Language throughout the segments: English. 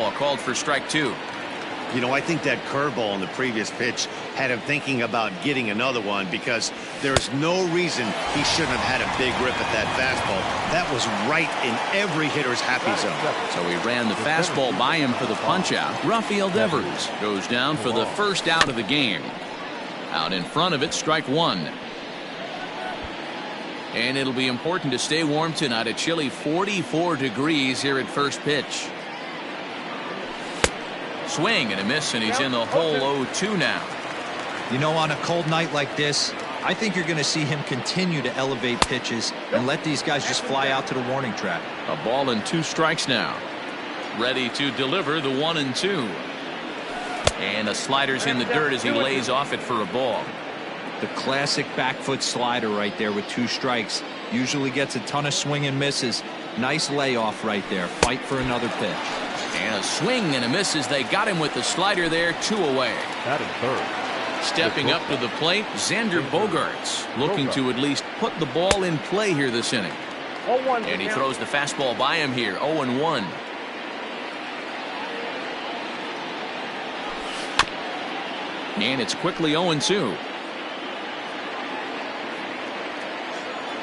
Called for strike two. You know, I think that curveball on the previous pitch had him thinking about getting another one because there's no reason he shouldn't have had a big rip at that fastball. That was right in every hitter's happy zone. So he ran the fastball by him for the punch-out. Rafael Devers goes down for the first out of the game. Out in front of it, strike one. And it'll be important to stay warm tonight. A chilly 44 degrees here at first pitch. Swing and a miss, and he's in the hole 0-2 now. You know, on a cold night like this, I think you're going to see him continue to elevate pitches and let these guys just fly out to the warning track. A ball and 2 strikes now. Ready to deliver the 1-2. And a slider's in the dirt as he lays off it for a ball. The classic back foot slider right there with 2 strikes. Usually gets a ton of swing and misses. Nice layoff right there. Fight for another pitch. And a swing and a miss as they got him with the slider there. 2 away. That is third. Stepping up to the plate, Xander Bogaerts looking to at least put the ball in play here this inning. And he throws the fastball by him here. 0-1. And it's quickly 0-2.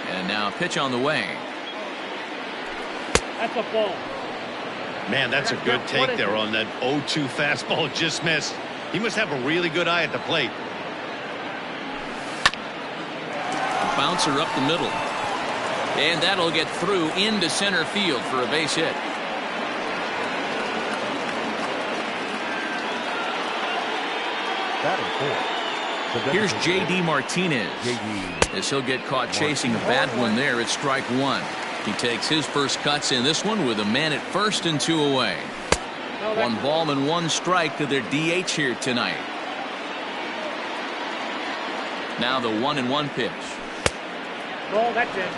And now a pitch on the way. That's a ball. Man, that's a good take there on that 0-2 fastball. Just missed. He must have a really good eye at the plate. Bouncer up the middle. And that'll get through into center field for a base hit. That is 4. Here's J.D. Martinez. As he'll get caught chasing a bad one there at strike one. He takes his first cuts in this one with a man at first and 2 away. 1 ball and 1 strike to their DH here tonight. Now the 1-1 pitch. Ball, that's it.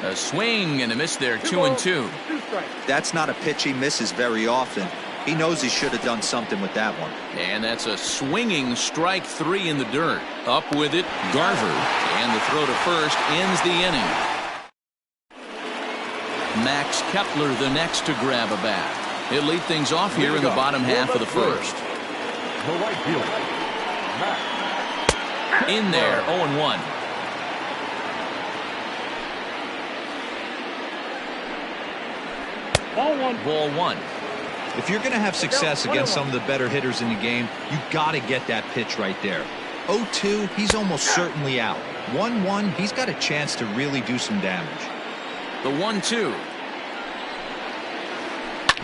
A swing and a miss there. 2-2. That's not a pitch he misses very often. He knows he should have done something with that one. And that's a swinging strike 3 in the dirt. Up with it, Garver. And the throw to first ends the inning. Max Kepler the next to grab a bat. He'll lead things off here in the bottom half of the first. The right fielder, Max. In there, 0-1. Ball 1. If you're going to have success against some of the better hitters in the game, you got to get that pitch right there. 0-2, he's almost certainly out. 1-1, he's got a chance to really do some damage. The 1-2.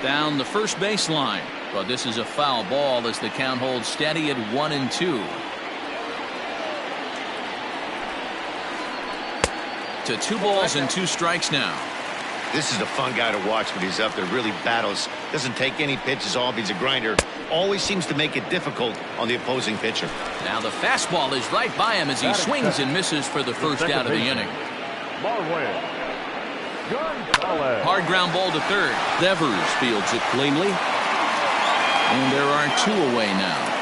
Down the first baseline. But this is a foul ball as the count holds steady at 1-2. To 2 balls and 2 strikes now. This is a fun guy to watch when he's up there. Really battles. Doesn't take any pitches off. He's a grinder. Always seems to make it difficult on the opposing pitcher. Now the fastball is right by him as he swings and misses for the first out of the inning. Hard ground ball to third. Devers fields it cleanly. And there are 2 away now.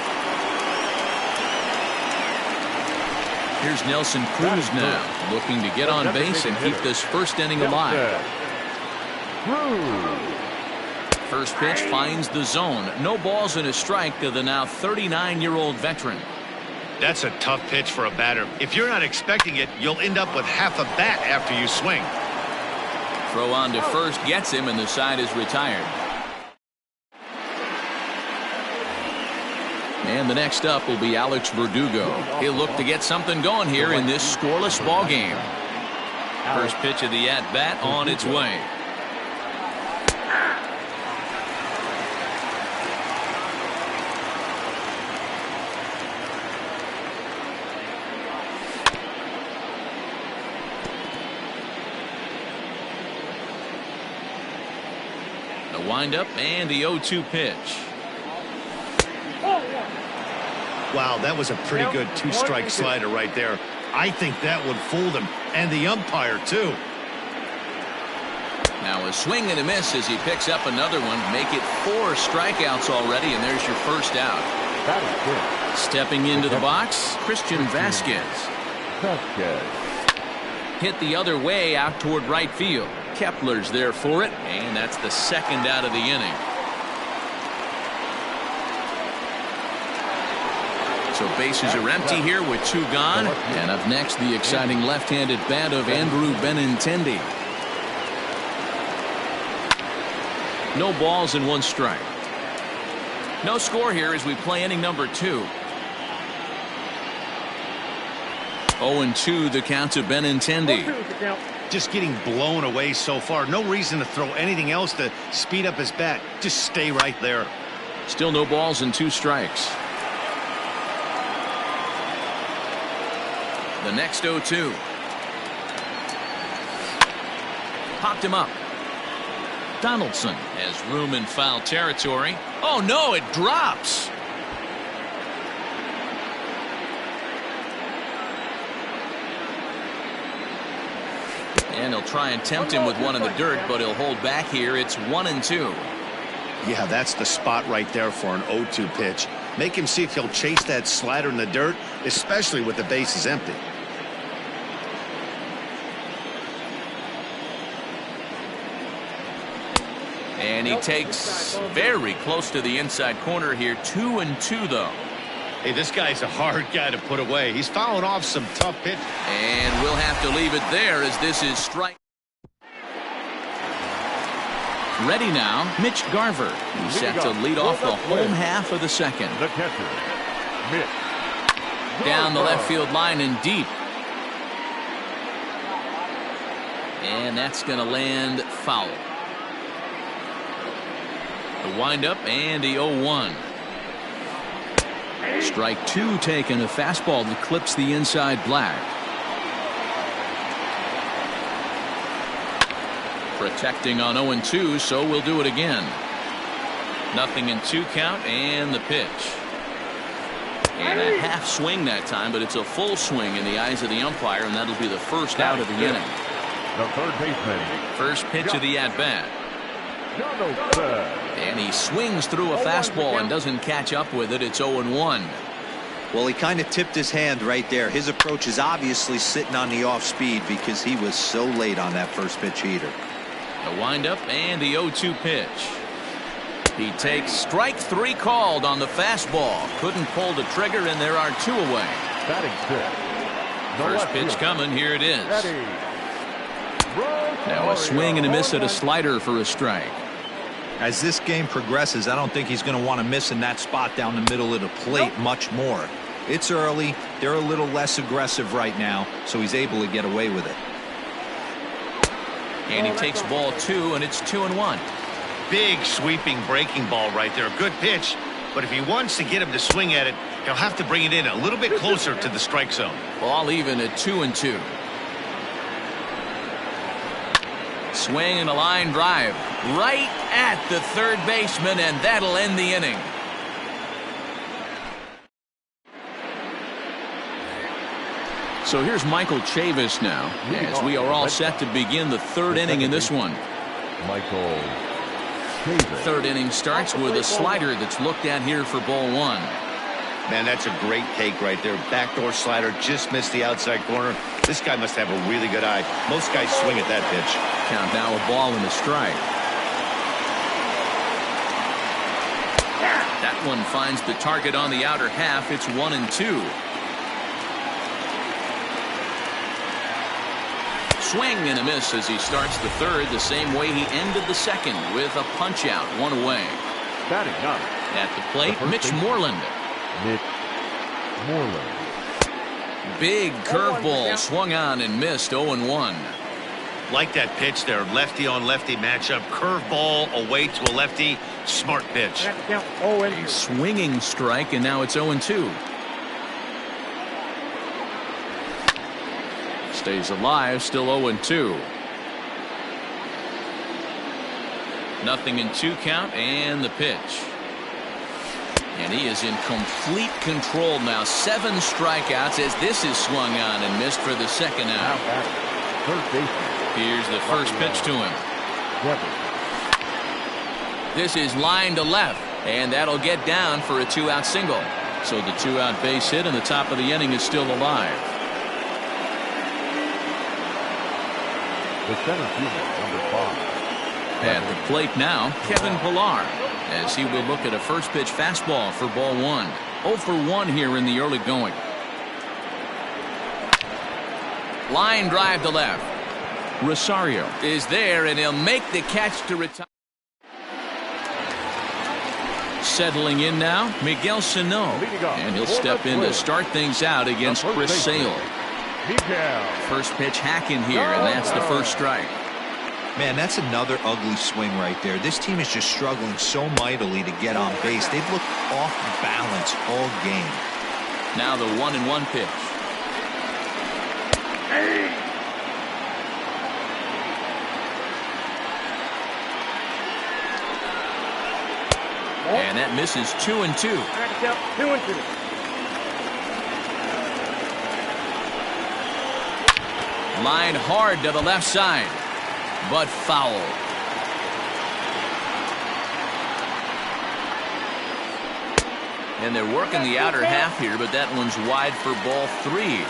Here's Nelson Cruz now, looking to get on base and keep this first inning alive. First pitch finds the zone. No balls and a strike to the now 39-year-old veteran. That's a tough pitch for a batter. If you're not expecting it, you'll end up with half a bat after you swing. Throw on to first gets him, and the side is retired. And the next up will be Alex Verdugo. He'll look to get something going here in this scoreless ball game. First pitch of the at-bat on its way. The windup and the 0-2 pitch. Wow, that was a pretty good 2-strike slider right there. I think that would fool them, and the umpire, too. Now a swing and a miss as he picks up another one. Make it 4 strikeouts already, and there's your first out. That is good. Stepping into the box, Christian Vasquez. hit the other way out toward right field. Kepler's there for it, and that's the second out of the inning. So bases are empty here with 2 gone. And up next, the exciting left-handed bat of Andrew Benintendi. No balls and 1 strike. No score here as we play inning number 2. 0-2 the count to Benintendi. Just getting blown away so far. No reason to throw anything else to speed up his bat. Just stay right there. Still no balls and 2 strikes. The next 0-2. Popped him up. Donaldson has room in foul territory. Oh no, it drops. And he'll try and tempt him with one in the dirt, but he'll hold back here. It's 1-2. Yeah, that's the spot right there for an 0-2 pitch. Make him see if he'll chase that slider in the dirt, especially with the bases empty. And he takes very close to the inside corner here. 2-2 though. Hey, this guy's a hard guy to put away. He's fouling off some tough pitch. And we'll have to leave it there as this is strike. Ready now, Mitch Garver. He's set to lead off the home half of the second. The catcher, Mitch. Down the left field line and deep. And that's going to land foul. The windup and the 0-1. Strike 2 taken. A fastball that clips the inside black. Protecting on 0-2, so we'll do it again. 0-2 count and the pitch. And a half swing that time, but it's a full swing in the eyes of the umpire, and that'll be the first out of the inning. The third baseman. First pitch of the at-bat. And he swings through a fastball and doesn't catch up with it. It's 0-1. Well, he kind of tipped his hand right there. His approach is obviously sitting on the off speed because he was so late on that first pitch heater. The windup and the 0-2 pitch. He takes strike 3 called on the fastball. Couldn't pull the trigger, and there are 2 away. Batting fifth. First pitch coming. Here it is. Now a swing and a miss at a slider for a strike. As this game progresses, I don't think he's going to want to miss in that spot down the middle of the plate much more. It's early. They're a little less aggressive right now, so he's able to get away with it. And he takes ball 2, and it's 2-1. Big sweeping breaking ball right there. Good pitch. But if he wants to get him to swing at it, he'll have to bring it in a little bit closer to the strike zone. Ball even at 2-2. Swing and a line drive right at the third baseman, and that'll end the inning. So here's Michael Chavis now, as we are all set to begin the third inning in this one. Michael Chavis. Third inning starts with a slider that's looked at here for ball 1. Man, that's a great take right there. Backdoor slider just missed the outside corner. This guy must have a really good eye. Most guys swing at that pitch. Count now a ball and a strike. That one finds the target on the outer half. It's 1-2. Swing and a miss as he starts the third the same way he ended the second with a punch out, 1 away. Batting up. At the plate, Mitch Moreland. Mitch Moreland. Big curveball swung on and missed. 0-1. Like that pitch there. Lefty on lefty matchup. Curveball away to a lefty. Smart pitch. A swinging strike, and now it's 0-2. Stays alive, still 0-2. 0-2 count and the pitch. And he is in complete control now. 7 strikeouts as this is swung on and missed for the second out. Here's the first pitch to him. This is line to left, and that'll get down for a 2-out single. So the 2-out base hit, and the top of the inning is still alive. The center fielder, number 5. At the plate now, Kevin Pillar, as he will look at a first pitch fastball for ball 1. 0 for 1 here in the early going. Line drive to left. Rosario is there, and he'll make the catch to retire. Settling in now, Miguel Sano, and he'll step in to start things out against Chris Sale. First pitch hacking here, and that's the first strike. Man, that's another ugly swing right there. This team is just struggling so mightily to get on base. They've looked off balance all game. Now the 1-1 pitch. And that misses 2-2. 2-2. Line hard to the left side, but foul. And they're working the outer half here, but that one's wide for ball 3.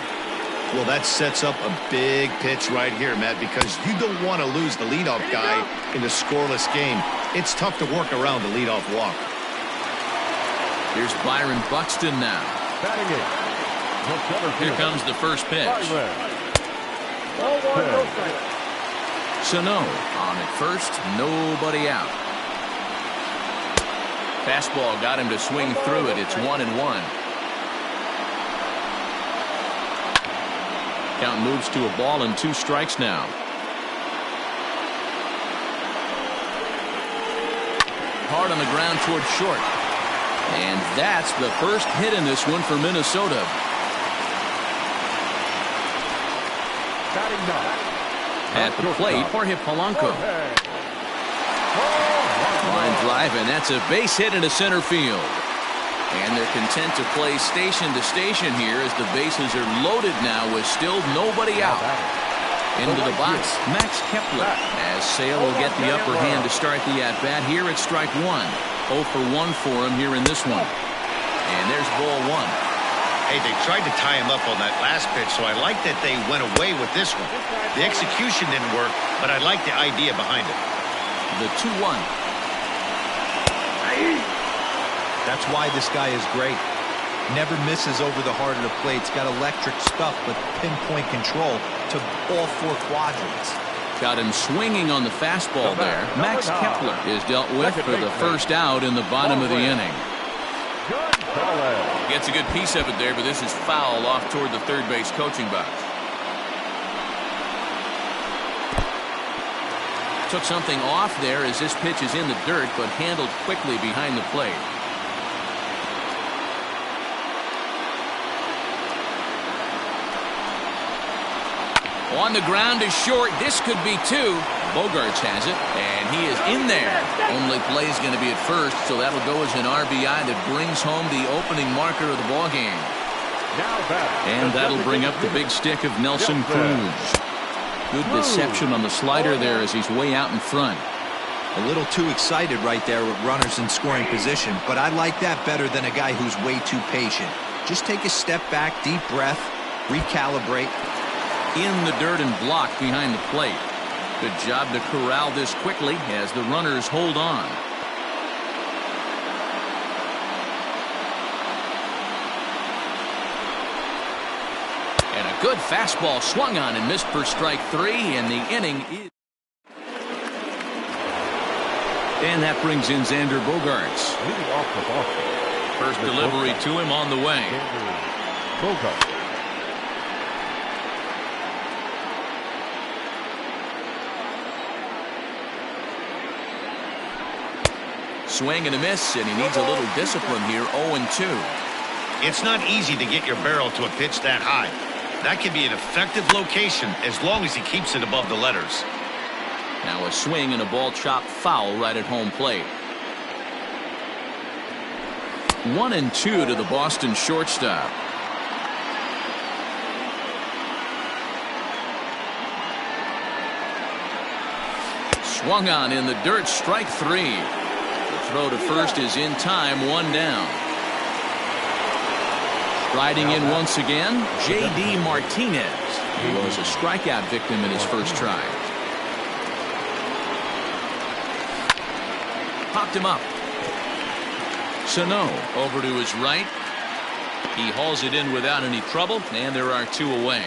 Well, that sets up a big pitch right here, Matt, because you don't want to lose the leadoff guy in a scoreless game. It's tough to work around the leadoff walk. Here's Byron Buxton now. Here comes the first pitch. Sano on at first, nobody out. Fastball got him to swing through it. It's 1-1. Count moves to a ball and 2 strikes now. Hard on the ground toward short. And that's the first hit in this one for Minnesota. At the plate, Jorge Polanco. Line drive, and that's a base hit into center field. And they're content to play station to station here as the bases are loaded now with still nobody out. Into the box, Max Kepler, as Sale will get the upper hand to start the at-bat here at strike 1. 0 for 1 for him here in this one. And there's ball 1. Hey, they tried to tie him up on that last pitch, so I like that they went away with this one. The execution didn't work, but I like the idea behind it. The 2-1. That's why this guy is great. Never misses over the heart of the plate. He's got electric stuff, but pinpoint control to all 4 quadrants. Got him swinging on the fastball there. Max Kepler is dealt with for the first out in the bottom of the inning. Gets a good piece of it there, but this is foul off toward the third base coaching box. Took something off there as this pitch is in the dirt, but handled quickly behind the plate. On the ground is short. This could be 2. Bogarts has it, and he is in there. Only play is going to be at first, so that'll go as an RBI that brings home the opening marker of the ballgame. And that'll bring up the big stick of Nelson Cruz. Good deception on the slider there as he's way out in front. A little too excited right there with runners in scoring position, but I like that better than a guy who's way too patient. Just take a step back, deep breath, recalibrate. In the dirt and blocked behind the plate. Good job to corral this quickly as the runners hold on. And a good fastball swung on and missed for strike 3, and the inning is. And that brings in Xander Bogaerts. First delivery to him on the way. Swing and a miss, and he needs a little discipline here. 0-2. It's not easy to get your barrel to a pitch that high. That can be an effective location as long as he keeps it above the letters. Now a swing and a ball chopped foul right at home plate. 1-2 to the Boston shortstop. Swung on in the dirt, strike 3. The throw to first is in time, 1 down. Riding in once again, J.D. Martinez, who was a strikeout victim in his first try. Popped him up. Sano over to his right. He hauls it in without any trouble, and there are 2 away.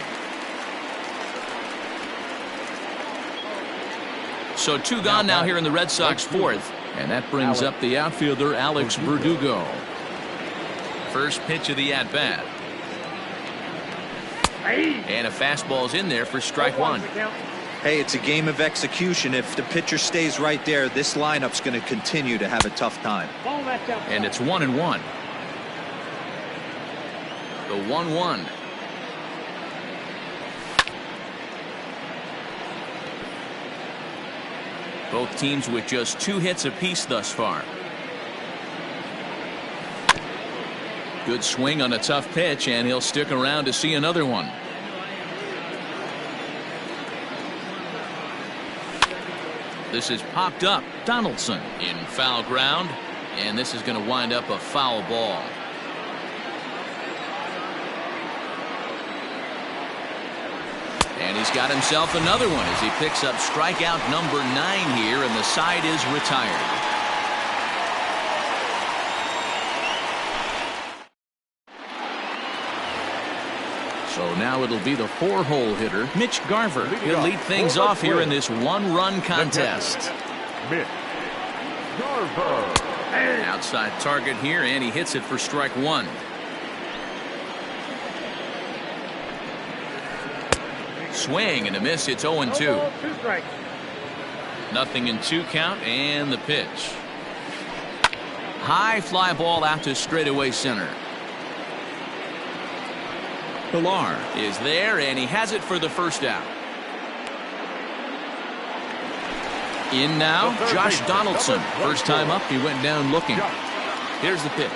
So 2 gone now here in the Red Sox 4th, and that brings up the outfielder Alex Verdugo. First pitch of the at-bat. And a fastball's in there for strike 1. Hey, it's a game of execution. If the pitcher stays right there, this lineup's going to continue to have a tough time. And it's 1-1. The 1-1. Both teams with just 2 hits apiece thus far. Good swing on a tough pitch, and he'll stick around to see another one. This is popped up. Donaldson in foul ground, and this is going to wind up a foul ball. And he's got himself another one as he picks up strikeout number 9 here, and the side is retired. So now it'll be the 4-hole hitter, Mitch Garver. He'll lead things off here in this 1-run contest. Mitch Garver. Outside target here, and he hits it for strike 1. Swing and a miss. It's 0-2. Nothing in 2 count, and the pitch. High fly ball out to straightaway center. Pilar is there, and he has it for the first out. In now, Josh Donaldson. First time up, he went down looking. Here's the pitch.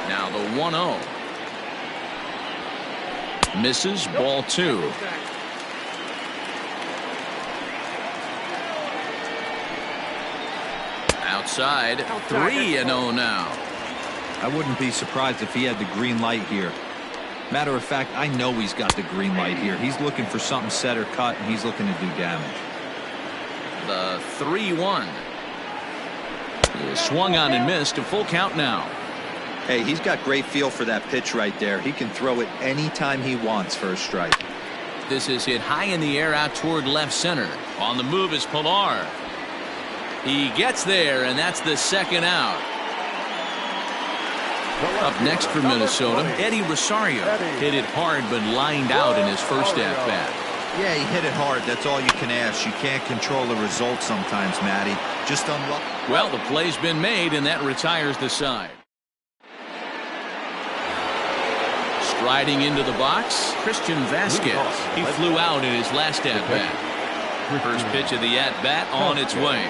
Now the 1-0. Misses, ball 2. Outside, 3-0 now. I wouldn't be surprised if he had the green light here. Matter of fact, I know he's got the green light here. He's looking for something set or cut, and he's looking to do damage. The 3-1. He swung on and missed. A full count now. Hey, he's got great feel for that pitch right there. He can throw it anytime he wants for a strike. This is hit high in the air out toward left center. On the move is Pilar. He gets there, and that's the 2nd out. Up next for Minnesota, Eddie Rosario. Hit it hard, but lined out in his first at-bat. Yeah, he hit it hard. That's all you can ask. You can't control the result sometimes, Matty. Just unlucky. Well, the play's been made, and that retires the side. Striding into the box, Christian Vasquez. He flew out in his last at-bat. First pitch of the at-bat on its way.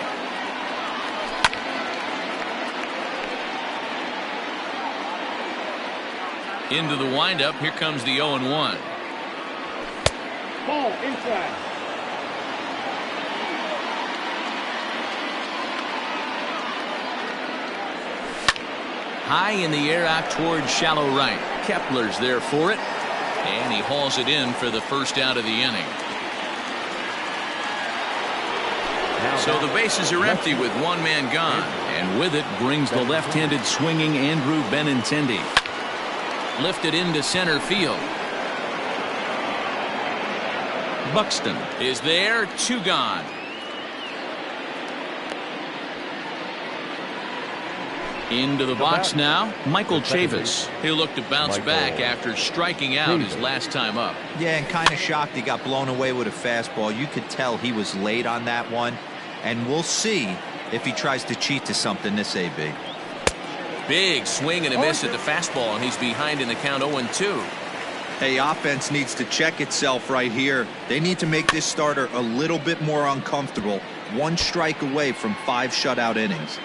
Into the windup. Here comes the 0-1. Ball inside. High in the air out toward shallow right. Kepler's there for it, and he hauls it in for the first out of the inning. So the bases are empty with 1 man gone, and with it brings the left-handed swinging Andrew Benintendi. Lifted into center field. Buxton is there. 2 gone. Into the box now, Michael Chavis. He'll look to bounce back after striking out his last time up. Yeah, and kind of shocked he got blown away with a fastball. You could tell he was late on that one, and we'll see if he tries to cheat to something this AB. Big swing and a miss at the fastball, and he's behind in the count 0-2. Hey, offense needs to check itself right here. They need to make this starter a little bit more uncomfortable. 1 strike away from 5 shutout innings.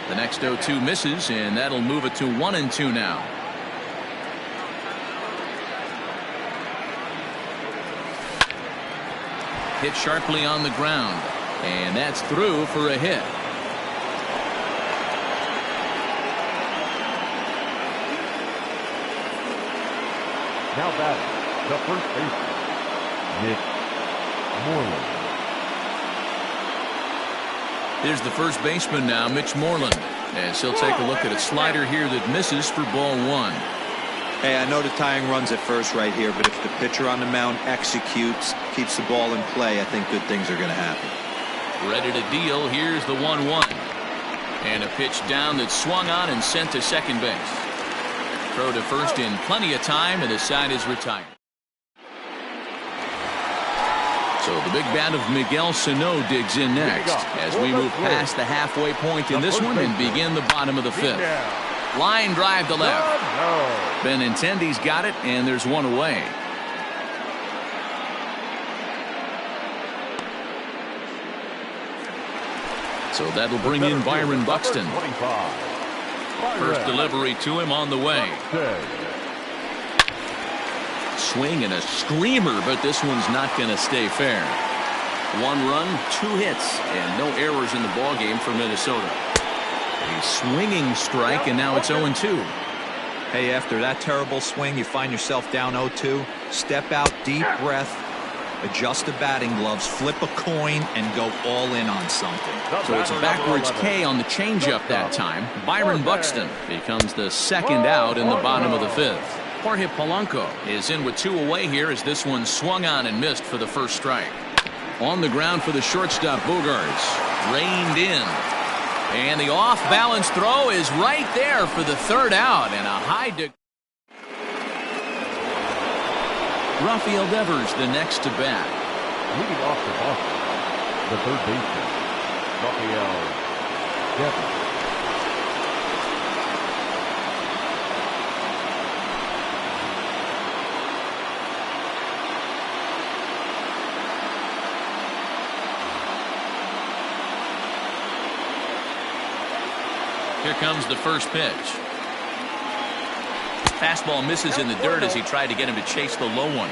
The next 0-2 misses, and that'll move it to 1-2 now. Hit sharply on the ground, and that's through for a hit. Now batting, the first baseman, Nick Moreland. Here's the first baseman now, Mitch Moreland, as he'll take a look at a slider here that misses for ball one. Hey, I know the tying run's at first right here, but if the pitcher on the mound executes, keeps the ball in play, I think good things are going to happen. Ready to deal. Here's the 1-1. And a pitch down that's swung on and sent to second base. Throw to first in plenty of time, and the side is retired. So the big bat of Miguel Sano digs in next as we move past the halfway point in this one and begin the bottom of the fifth. Line drive to left. Benintendi's got it, and there's one away. So that'll bring in Byron Buxton. First delivery to him on the way. Swing and a screamer, but this one's not going to stay fair. 1 run, 2 hits, and no errors in the ballgame for Minnesota. A swinging strike, and now it's 0-2. Hey, after that terrible swing, you find yourself down 0-2. Step out, deep breath, adjust the batting gloves, flip a coin, and go all in on something. So it's a backwards K on the changeup that time. Byron Buxton becomes the second out in the bottom of the fifth. Jorge Polanco is in with 2 away here as this one swung on and missed for the first strike. On the ground for the shortstop, Bogaerts. Reined in. And the off-balance throw is right there for the third out, and a high Rafael Devers the next to bat. Leading off the Boston, the third baseman, Rafael Devers. Here comes the first pitch. Fastball misses in the dirt as he tried to get him to chase the low one.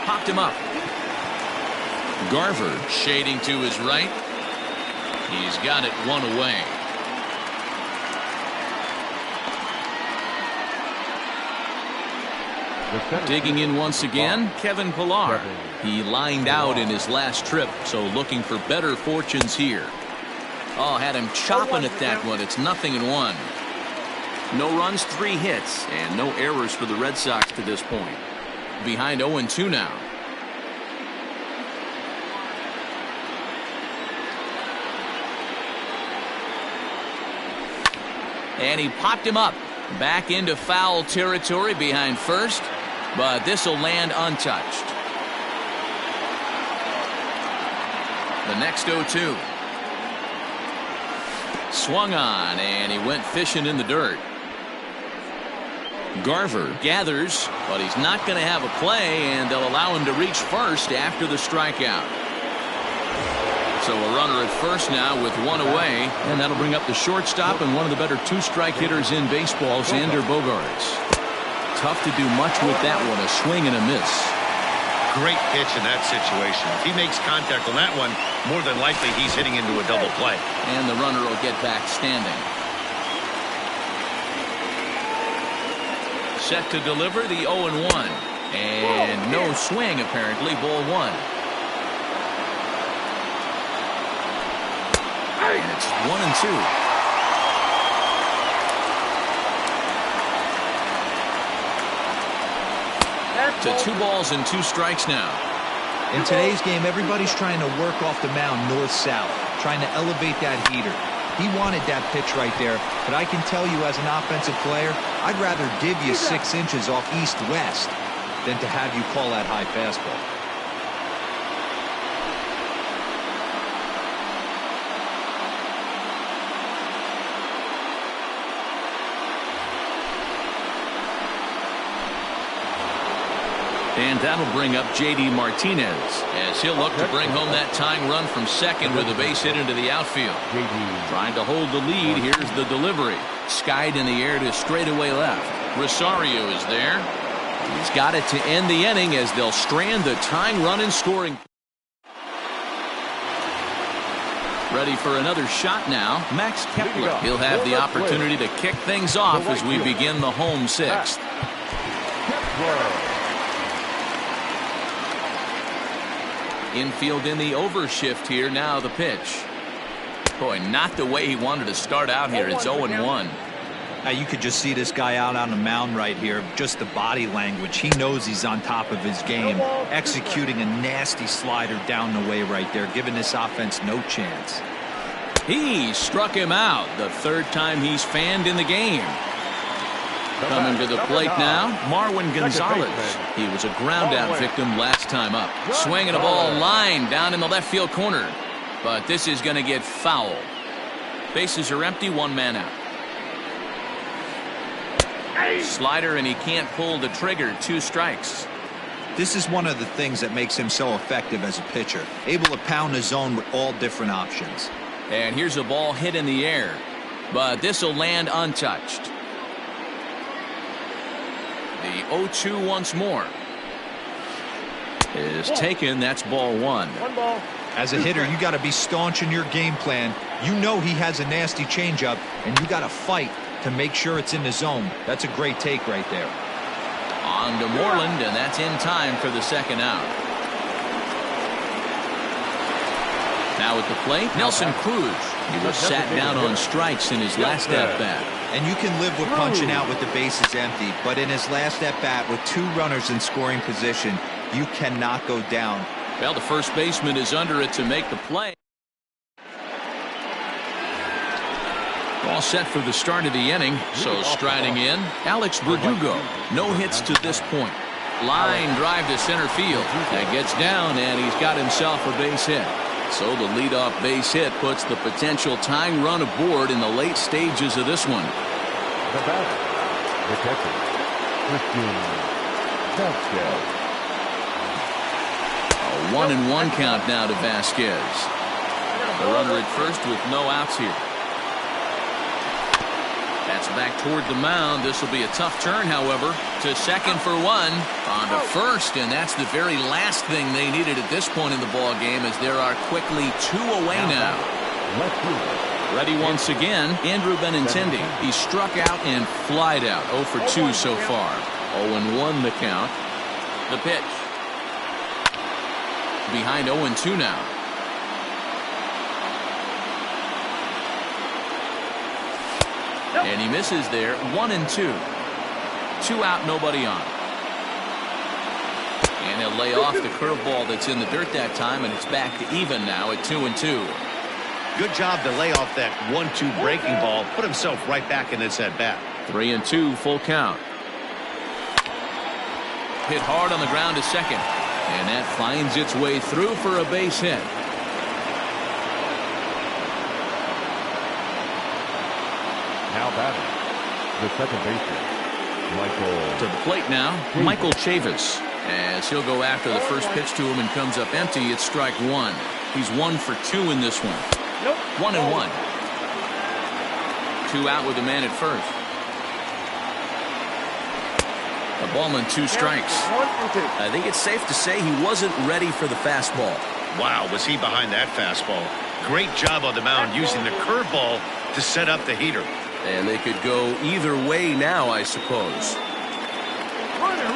Popped him up. Garver shading to his right. He's got it 1 away. Digging in once again, Kevin Pillar. He lined out in his last trip, so looking for better fortunes here. Oh, had him chopping at that one. It's 0-1. No runs, 3 hits, and no errors for the Red Sox to this point. Behind 0-2 now. And he popped him up. Back into foul territory behind first, but this will land untouched. The next 0-2. Swung on, and he went fishing in the dirt. Garver gathers, but he's not going to have a play, and they'll allow him to reach first after the strikeout. So a runner at first now with 1 away, and that'll bring up the shortstop and one of the better 2-strike hitters in baseball, Xander Bogaerts. Tough to do much with that one, a swing and a miss. Great pitch in that situation. If he makes contact on that one, more than likely he's hitting into a double play. And the runner will get back standing. Set to deliver the 0-1. And no swing, apparently, ball 1. And it's 1-2. To 2 balls and 2 strikes now. In today's game, everybody's trying to work off the mound north-south, trying to elevate that heater. He wanted that pitch right there, but I can tell you as an offensive player, I'd rather div you 6 inches off east-west than to have you call that high fastball. And that'll bring up J.D. Martinez as he'll look to bring home that tying run from second with a base hit into the outfield. Trying to hold the lead. Here's the delivery. Skied in the air to straightaway left. Rosario is there. He's got it to end the inning as they'll strand the tying run in scoring. Ready for another shot now. Max Kepler. He'll have the opportunity to kick things off as we begin the home sixth. Infield in the overshift here. Now the pitch. Boy, not the way he wanted to start out here. It's 0-1. Now you could just see this guy out on the mound right here. Just the body language. He knows he's on top of his game. Executing a nasty slider down the way right there, giving this offense no chance. He struck him out. The third time he's fanned in the game. Coming to the plate now, Marwin Gonzalez. He was a ground-out victim last time up. Swinging a ball line down in the left field corner. But this is going to get foul. Bases are empty, one man out. Slider, and he can't pull the trigger. 2 strikes. This is one of the things that makes him so effective as a pitcher. Able to pound the zone with all different options. And here's a ball hit in the air. But this will land untouched. The 0-2 once more. Is taken. That's ball 1. As a hitter, you got to be staunch in your game plan. You know he has a nasty changeup, and you got to fight to make sure it's in the zone. That's a great take right there. On to Moreland, and that's in time for the second out. Now at the plate, Nelson Cruz. He was sat down on strikes in his last at-bat. And you can live with punching out with the bases empty, but in his last at-bat with 2 runners in scoring position, you cannot go down. Well, the first baseman is under it to make the play. All set for the start of the inning. So striding in, Alex Verdugo. No hits to this point. Line drive to center field. That gets down, and he's got himself a base hit. So the leadoff base hit puts the potential tying run aboard in the late stages of this one. The batter, the catcher, Christian Vasquez. A 1-1 count now to Vasquez. The runner at first with no outs here. That's back toward the mound. This will be a tough turn, however. To second for 1. On to first, and that's the very last thing they needed at this point in the ball game, as there are quickly 2 away now. Ready once again, Andrew Benintendi. He struck out and flied out. 0 for 2 so far. 0-1 the count. The pitch. Behind 0-2 now. And he misses there. 1-2. 2 out, nobody on. And he'll lay off the curveball that's in the dirt that time, and it's back to even now at 2-2. Good job to lay off that 1-2 breaking ball. Put himself right back in this at bat. 3-2, full count. Hit hard on the ground to second. And that finds its way through for a base hit. Now batting, the second baseman, Michael. To the plate now, Michael Chavis. As he'll go after the first pitch to him and comes up empty, it's strike 1. He's 1 for 2 in this one. 1-1. 2 out with a man at first. A ball and 2 strikes. I think it's safe to say he wasn't ready for the fastball. Wow, was he behind that fastball. Great job on the mound using the curveball to set up the heater. And they could go either way now, I suppose.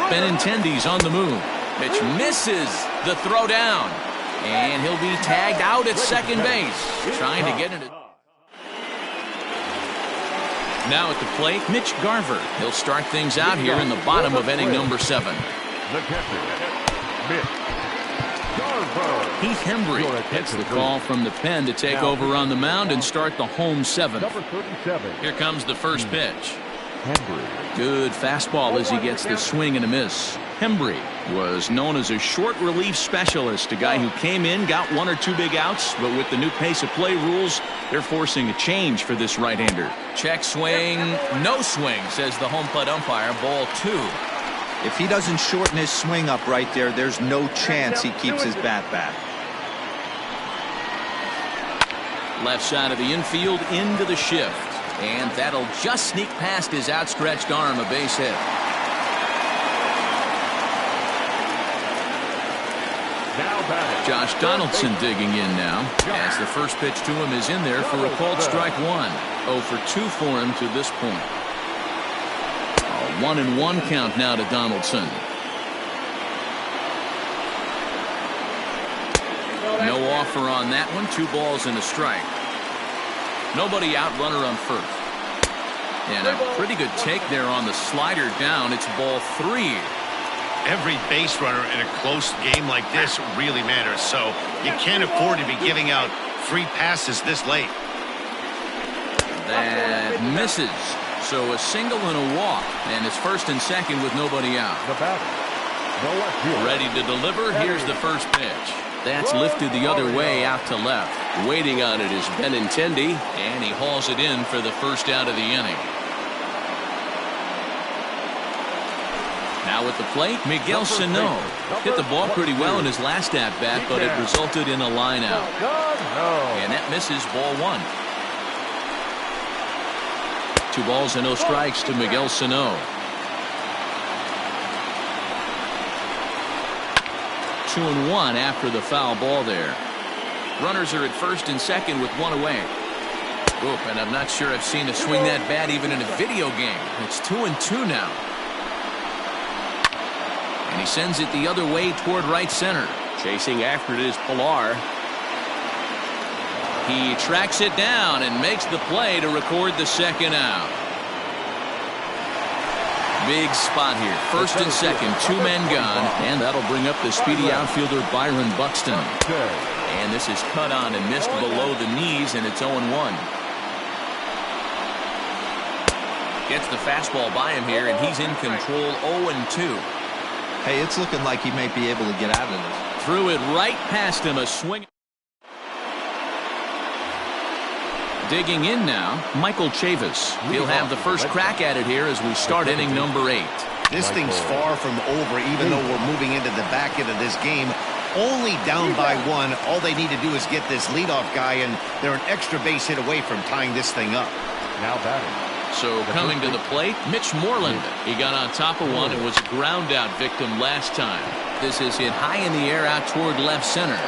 Benintendi's on the move. Pitch misses the throw down. And he'll be tagged out at second base. Trying to get into... Now at the plate, Mitch Garver. He'll start things out here in the bottom of inning number 7. The catcher, Mitch Garver. Heath Hembry gets the call from the pen to take over on the mound and start the home 7th. Number 37. Here comes the first pitch. Hembry. Good fastball as he gets the swing and a miss. Hembry was known as a short relief specialist, a guy who came in, got 1 or 2 big outs, but with the new pace of play rules, they're forcing a change for this right-hander. Check swing, no swing, says the home plate umpire. Ball 2. If he doesn't shorten his swing up right there, there's no chance he keeps his bat back. Left side of the infield into the shift. And that'll just sneak past his outstretched arm, a base hit. Now batting. Josh Donaldson digging in now, as the first pitch to him is in there for a called strike one. 0 for 2 for him to this point. A 1-1 count now to Donaldson. No offer on that one. 2 balls and a strike. Nobody out, runner on first. And a pretty good take there on the slider down. It's ball 3. Every base runner in a close game like this really matters, so you can't afford to be giving out free passes this late. That misses. So a single and a walk, and it's first and second with nobody out. The batter. No left field. Ready to deliver. Here's the first pitch. That's lifted the other way out to left. Waiting on it is Benintendi, and he hauls it in for the first out of the inning. Now at the plate, Miguel Sano hit the ball pretty well in his last at-bat, but it resulted in a line out. And that misses, ball 1. 2 balls and no strikes to Miguel Sano. 2-1 after the foul ball there. Runners are at first and second with 1 away. Oop, and I'm not sure I've seen a swing that bad even in a video game. It's 2-2 now. And he sends it the other way toward right center. Chasing after it is Pilar. He tracks it down and makes the play to record the second out. Big spot here. First and second, 2 men gone, and that'll bring up the speedy outfielder Byron Buxton. And this is cut on and missed below the knees, and it's 0-1. Gets the fastball by him here, and he's in control. 0-2. Hey, it's looking like he might be able to get out of this. Threw it right past him. A swing. Digging in now, Michael Chavis. He'll have the first crack at it here as we start inning number 8. This thing's far from over, even though we're moving into the back end of this game. Only down by 1. All they need to do is get this leadoff guy, and they're an extra base hit away from tying this thing up. Now batting. So coming to the plate, Mitch Moreland. He got on top of one and was a ground out victim last time. This is hit high in the air out toward left center.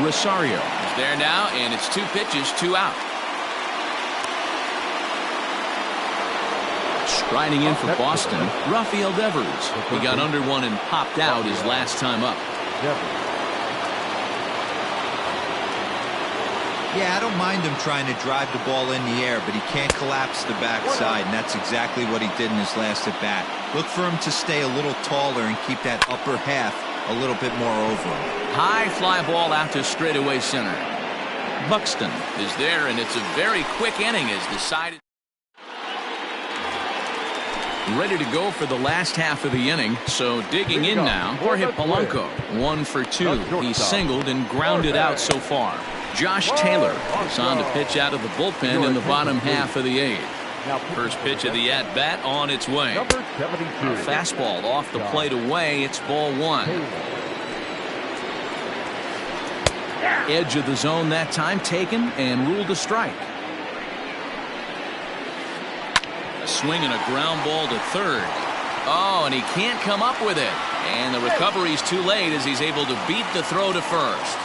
Rosario is there now, and it's 2 pitches, 2 out. Striding in for Boston, Rafael Devers. He got under one and popped out his last time up. Yeah, I don't mind him trying to drive the ball in the air, but he can't collapse the backside, and that's exactly what he did in his last at-bat. Look for him to stay a little taller and keep that upper half a little bit more over him. High fly ball out to straightaway center. Buxton is there, and it's a very quick inning as the side. Ready to go for the last half of the inning, so digging in now, Jorge Polanco. 1 for 2. He's singled and grounded out so far. Josh Taylor is on to pitch out of the bullpen in the bottom half of the 8th. First pitch of the at-bat on its way. A fastball off the plate away. It's ball 1. Edge of the zone that time taken and ruled a strike. A swing and a ground ball to third. Oh, and he can't come up with it. And the recovery's too late as he's able to beat the throw to first.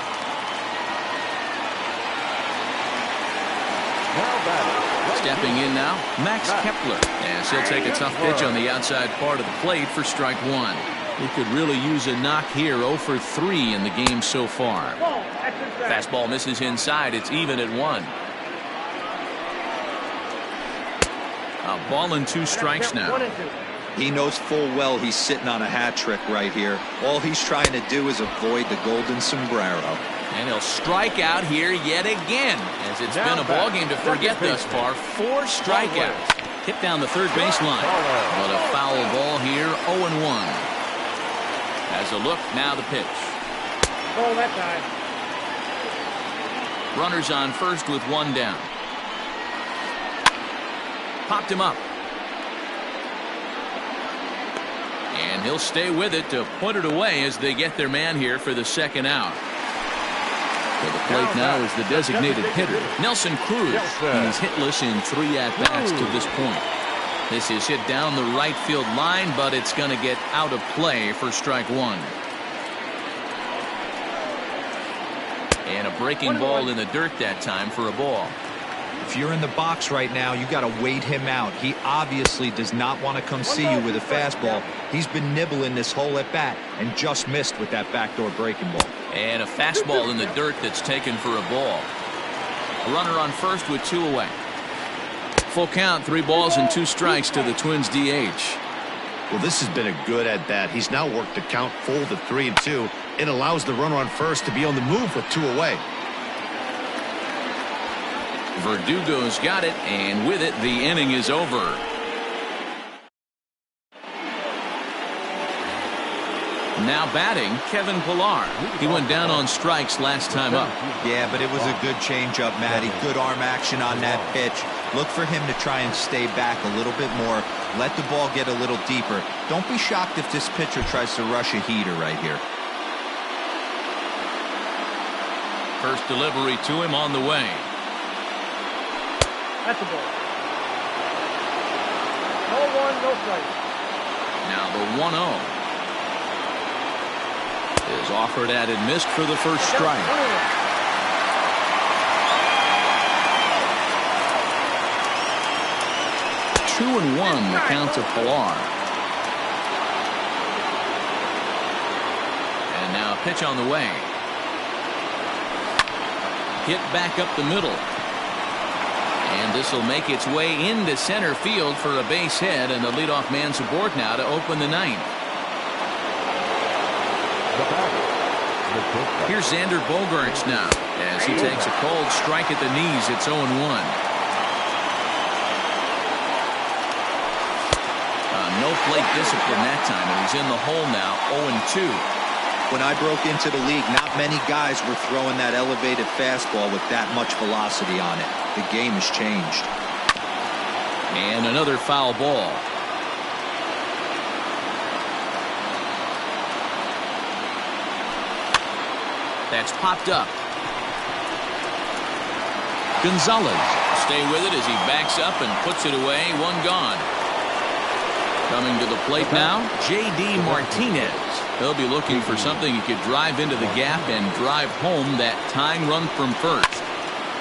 Stepping in now, Max Kepler, as he'll take a tough pitch on the outside part of the plate for strike 1. He could really use a knock here. 0 for 3 in the game so far. Fastball misses inside. It's even at 1. A ball and 2 strikes now. He knows full well he's sitting on a hat trick right here. All he's trying to do is avoid the golden sombrero. And he'll strike out here yet again, as it's been a ball game to forget thus far. 4 strikeouts. Hit down the third baseline. But a foul ball here, 0-1. As a look, now the pitch. Oh, that time. Runners on first with 1 down. Popped him up. And he'll stay with it to put it away as they get their man here for the second out. For the plate now is the designated hitter, Nelson Cruz. He's hitless in 3 at-bats to this point. This is hit down the right field line, but it's going to get out of play for strike 1. And a breaking ball in the dirt that time for a ball. If you're in the box right now, you got to wait him out. He obviously does not want to come see you with a fastball. He's been nibbling this whole at bat and just missed with that backdoor breaking ball. And a fastball in the dirt that's taken for a ball. A runner on first with 2 away. Full count, 3 balls and 2 strikes to the Twins DH. Well, this has been a good at bat. He's now worked the count full to 3-2. It allows the runner on first to be on the move with 2 away. Verdugo's got it, and with it, the inning is over. Now batting, Kevin Pillar. He went down on strikes last time up. Yeah, but it was a good changeup, Matty. Good arm action on that pitch. Look for him to try and stay back a little bit more. Let the ball get a little deeper. Don't be shocked if this pitcher tries to rush a heater right here. First delivery to him on the way. That's a ball. No one, no strike. Now the 1-0 is offered at and missed for the first strike. 2-1 the count to Pillar. And now a pitch on the way. Hit back up the middle. And this will make its way into center field for a base hit, and the leadoff man's aboard now to open the 9th. Here's Xander Bogaerts now as he takes a cold strike at the knees. It's 0-1. No plate discipline that time, and he's in the hole now, 0-2. When I broke into the league, not many guys were throwing that elevated fastball with that much velocity on it. The game has changed. And another foul ball. That's popped up. Gonzalez stay with it as he backs up and puts it away. 1 gone. Coming to the plate now, J.D. Martinez. He'll be looking for something he could drive into the gap and drive home that tying run from first.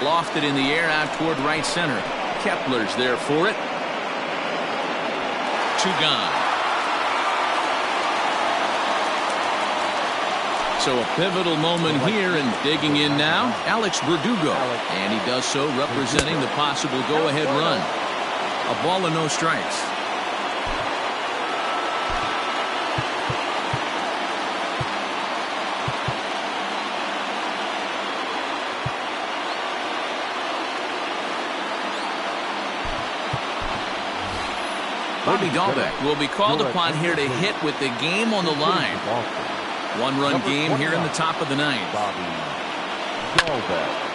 Lofted in the air out toward right center. Kepler's there for it. 2 gone. So a pivotal moment here, and digging in now, Alex Verdugo. And he does so representing the possible go-ahead run. A ball and no strikes. Bobby Dahlbeck will be called upon here to hit with the game on the line. 1-run game here in the top of the 9th.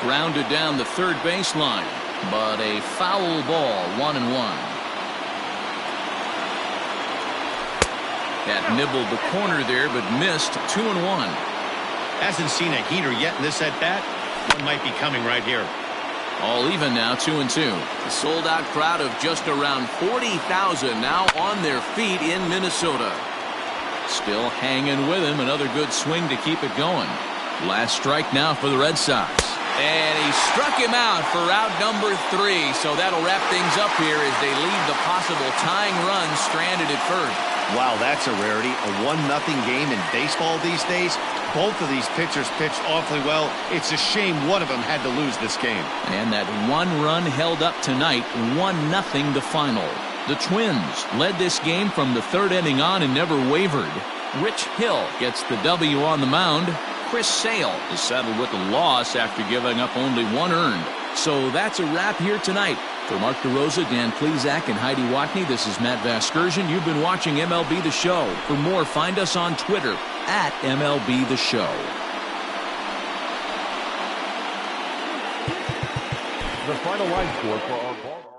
Grounded down the third baseline, but a foul ball, 1-1. That nibbled the corner there, but missed. 2-1. Hasn't seen a heater yet in this at bat. One might be coming right here. All even now, 2-2. A sold-out crowd of just around 40,000 now on their feet in Minnesota. Still hanging with him. Another good swing to keep it going. Last strike now for the Red Sox. And he struck him out for out number 3. So that'll wrap things up here as they leave the possible tying run stranded at first. Wow, that's a rarity. A 1-0 game in baseball these days. Both of these pitchers pitched awfully well. It's a shame one of them had to lose this game. And that 1 run held up tonight. 1-0 the final. The Twins led this game from the 3rd inning on and never wavered. Rich Hill gets the W on the mound. Chris Sale is settled with a loss after giving up only 1 earned. So that's a wrap here tonight. For Mark DeRosa, Dan Plezak, and Heidi Watney, this is Matt Vasgersian. You've been watching MLB The Show. For more, find us on Twitter at MLB The Show. The final line score for our ball.